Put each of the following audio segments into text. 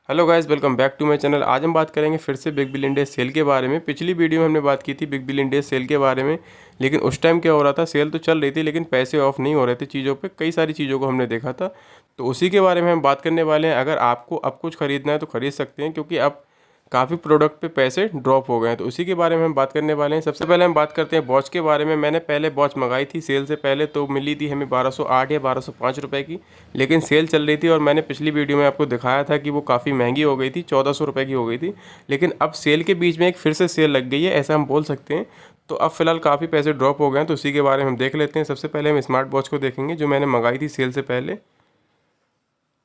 Hello guys, welcome back to my channel. आज हम बात करेंगे फिर से बिग बिलियन डे सेल के बारे में। पिछली वीडियो में हमने बात की थी बिग बिलियन डे सेल के बारे में, लेकिन उस टाइम क्या हो रहा था, सेल तो चल रही थी लेकिन पैसे ऑफ नहीं हो रहे थे चीज़ों पे। कई सारी चीज़ों को हमने देखा था, तो उसी के बारे में हम बात करने वाले हैं। अगर आपको अब कुछ ख़रीदना है तो ख़रीद सकते हैं, क्योंकि अब काफ़ी प्रोडक्ट पे पैसे ड्रॉप हो गए हैं, तो उसी के बारे में हम बात करने वाले हैं। सबसे पहले हम बात करते हैं वॉच के बारे में। मैंने पहले वॉच मंगाई थी सेल से पहले, तो मिली थी हमें 1208 या 1205 रुपये की, लेकिन सेल चल रही थी और मैंने पिछली वीडियो में आपको दिखाया था कि वो काफ़ी महंगी हो गई थी, 1400 रुपये की हो गई थी। लेकिन अब सेल के बीच में एक फिर से सेल लग गई है, ऐसा हम बोल सकते हैं। तो अब फिलहाल काफ़ी पैसे ड्रॉप हो गए हैं, तो उसी के बारे में हम देख लेते हैं। सबसे पहले हम स्मार्ट वॉच को देखेंगे जो मैंने मंगाई थी सेल से पहले,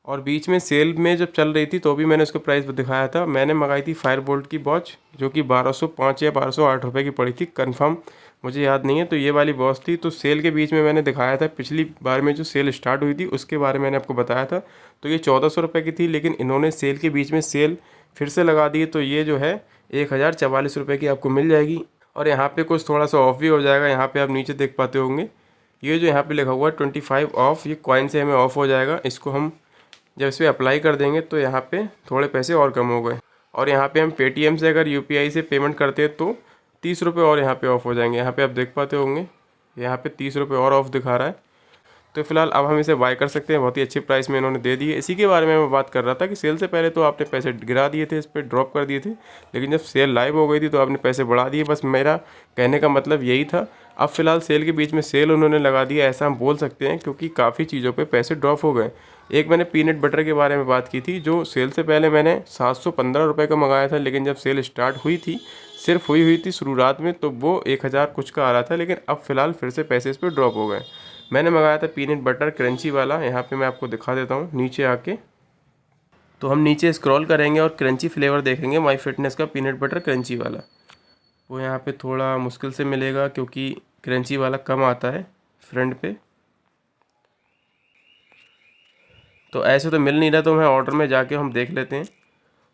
और बीच में सेल में जब चल रही थी तो भी मैंने उसका प्राइस दिखाया था। मैंने मंगाई थी फायर बोल्ट की वॉच, जो कि 1205 या 1208 रुपये की पड़ी थी, कंफर्म मुझे याद नहीं है। तो ये वाली वॉच थी, तो सेल के बीच में मैंने दिखाया था। पिछली बार में जो सेल स्टार्ट हुई थी उसके बारे में मैंने आपको बताया था। तो ये 1400 रुपये की थी, लेकिन इन्होंने सेल के बीच में सेल फिर से लगा दी, तो ये जो है 1044 रुपये की आपको मिल जाएगी। और यहाँ पे कुछ थोड़ा सा ऑफ भी हो जाएगा। यहाँ पे आप नीचे देख पाते होंगे, ये जो यहाँ पे लिखा हुआ है 25 ऑफ, ये कॉइन से हमें ऑफ हो जाएगा। इसको हम जब इस पर अप्लाई कर देंगे तो यहाँ पे थोड़े पैसे और कम हो गए। और यहाँ पे हम पेटीएम से अगर यूपीआई से पेमेंट करते हैं तो 30 रुपये और यहाँ पे ऑफ हो जाएंगे। यहाँ पे आप देख पाते होंगे, यहाँ पे 30 रुपये और ऑफ दिखा रहा है। तो फिलहाल अब हम इसे बाय कर सकते हैं, बहुत ही अच्छे प्राइस में इन्होंने दे दिए। इसी के बारे में मैं बात कर रहा था कि सेल से पहले तो आपने पैसे गिरा दिए थे, इस पर ड्रॉप कर दिए थे, लेकिन जब सेल लाइव हो गई थी तो आपने पैसे बढ़ा दिए। बस मेरा कहने का मतलब यही था। अब फिलहाल सेल के बीच में सेल उन्होंने लगा दिया, ऐसा हम बोल सकते हैं, क्योंकि काफ़ी चीज़ों पे पैसे ड्रॉप हो गए। एक मैंने पीनट बटर के बारे में बात की थी, जो सेल से पहले मैंने 715 रुपये का मंगाया था, लेकिन जब सेल स्टार्ट हुई थी, सिर्फ हुई थी शुरुआत में, तो वो 1000 कुछ का आ रहा था। लेकिन अब फिलहाल फिर से पैसे इस पर ड्रॉप हो गए। मैंने मंगाया था पीनट बटर क्रंची वाला। यहाँ पे मैं आपको दिखा देता हूँ नीचे आके। तो हम नीचे स्क्रॉल करेंगे और क्रंची फ्लेवर देखेंगे, माई फिटनेस का पीनट बटर क्रंची वाला। वो यहाँ पे थोड़ा मुश्किल से मिलेगा, क्योंकि क्रंची वाला कम आता है फ्रंट पे। तो ऐसे तो मिल नहीं रहा, तो मैं ऑर्डर में जाके हम देख लेते हैं,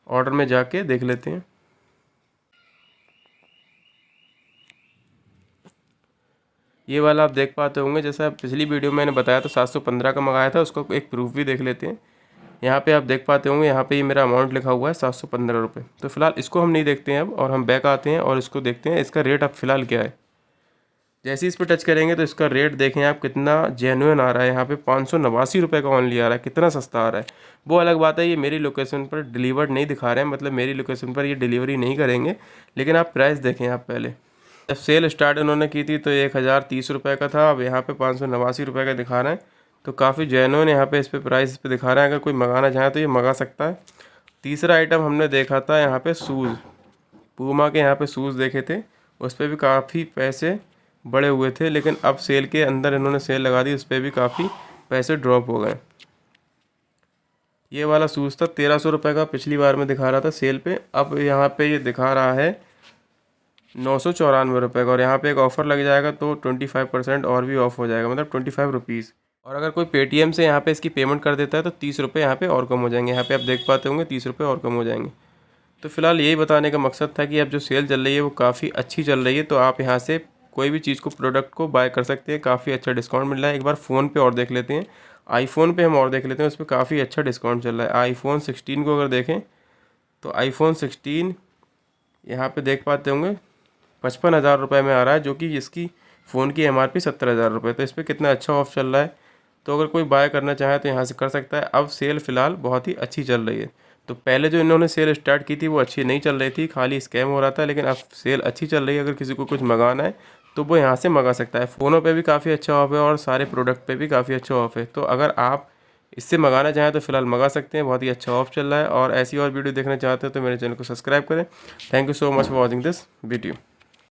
ऑर्डर में जाके देख लेते हैं। ये वाला आप देख पाते होंगे, जैसा पिछली वीडियो में मैंने बताया था 715 का मंगाया था, उसका एक प्रूफ भी देख लेते हैं। यहाँ पे आप देख पाते होंगे, यहाँ पे ये मेरा अमाउंट लिखा हुआ है 715 रुपये। तो फिलहाल इसको हम नहीं देखते हैं अब, और हम बैक आते हैं और इसको देखते हैं इसका रेट अब फिलहाल क्या है। जैसे ही इस पर टच करेंगे तो इसका रेट देखें आप कितना जेन्युइन आ रहा है। यहाँ पे 589 रुपये का ओनली आ रहा है, कितना सस्ता आ रहा है। वो अलग बात है, ये मेरी लोकेशन पर डिलीवर्ड नहीं दिखा रहे हैं, मतलब मेरी लोकेशन पर ये डिलीवरी नहीं करेंगे। लेकिन आप प्राइस देखें आप पहले, जब सेल स्टार्ट उन्होंने की थी तो 1030 रुपये का था, अब यहाँ पे 589 रुपये का दिखा रहे हैं। तो काफ़ी जेन्युइन यहाँ पे इस पर प्राइस पे दिखा रहे हैं। अगर कोई मंगाना चाहे तो ये मंगा सकता है। तीसरा आइटम हमने देखा था यहाँ पे शूज़, पूमा के यहाँ पे शूज़ देखे थे, उस पर भी काफ़ी पैसे बढ़े हुए थे, लेकिन अब सेल के अंदर इन्होंने सेल लगा दी, उस पर भी काफ़ी पैसे ड्रॉप हो गए। ये वाला शूज़ था 1300 रुपये का, पिछली बार में दिखा रहा था सेल पे, अब यहाँ पे ये दिखा रहा है 994 रुपये का। और यहाँ पे एक ऑफ़र लग जाएगा तो 25% और भी ऑफ हो जाएगा, मतलब 25 रुपीज़। और अगर कोई पेटीएम से यहाँ पे इसकी पेमेंट कर देता है तो 30 रुपये यहाँ पे और कम हो जाएंगे। यहाँ पे आप देख पाते होंगे 30 रुपये और कम हो जाएंगे। तो फिलहाल यही बताने का मकसद था कि अब जो सेल चल रही है वो काफ़ी अच्छी चल रही है, तो आप यहाँ से कोई भी चीज़ को, प्रोडक्ट को बाय कर सकते हैं। काफ़ी अच्छा डिस्काउंट मिल रहा है। एक बार फ़ोन पे और देख लेते हैं, आईफोन पे हम और देख लेते हैं, उस पर काफ़ी अच्छा डिस्काउंट चल रहा है। आईफोन 16 को अगर देखें तो आईफोन 16 यहाँ पे देख पाते होंगे 55,000 रुपये में आ रहा है, जो कि इसकी फ़ोन की एमआरपी 70,000 रुपये। तो इस पर कितना अच्छा ऑफ चल रहा है। तो अगर कोई बाय करना चाहे तो यहाँ से कर सकता है। अब सेल फ़िलहाल बहुत ही अच्छी चल रही है। तो पहले जो इन्होंने सेल स्टार्ट की थी वो अच्छी नहीं चल रही थी, खाली स्कैम हो रहा था, लेकिन अब सेल अच्छी चल रही है। अगर किसी को कुछ मंगाना है तो वो यहाँ से मंगा सकता है। फ़ोनों पे भी काफ़ी अच्छा ऑफ है और सारे प्रोडक्ट पे भी काफ़ी अच्छा ऑफ है। तो अगर आप इससे मंगाना चाहें तो फिलहाल मंगा सकते हैं, बहुत ही अच्छा ऑफ चल रहा है। और ऐसी और वीडियो देखना चाहते हैं तो मेरे चैनल को सब्सक्राइब करें। Thank you so much for watching this video.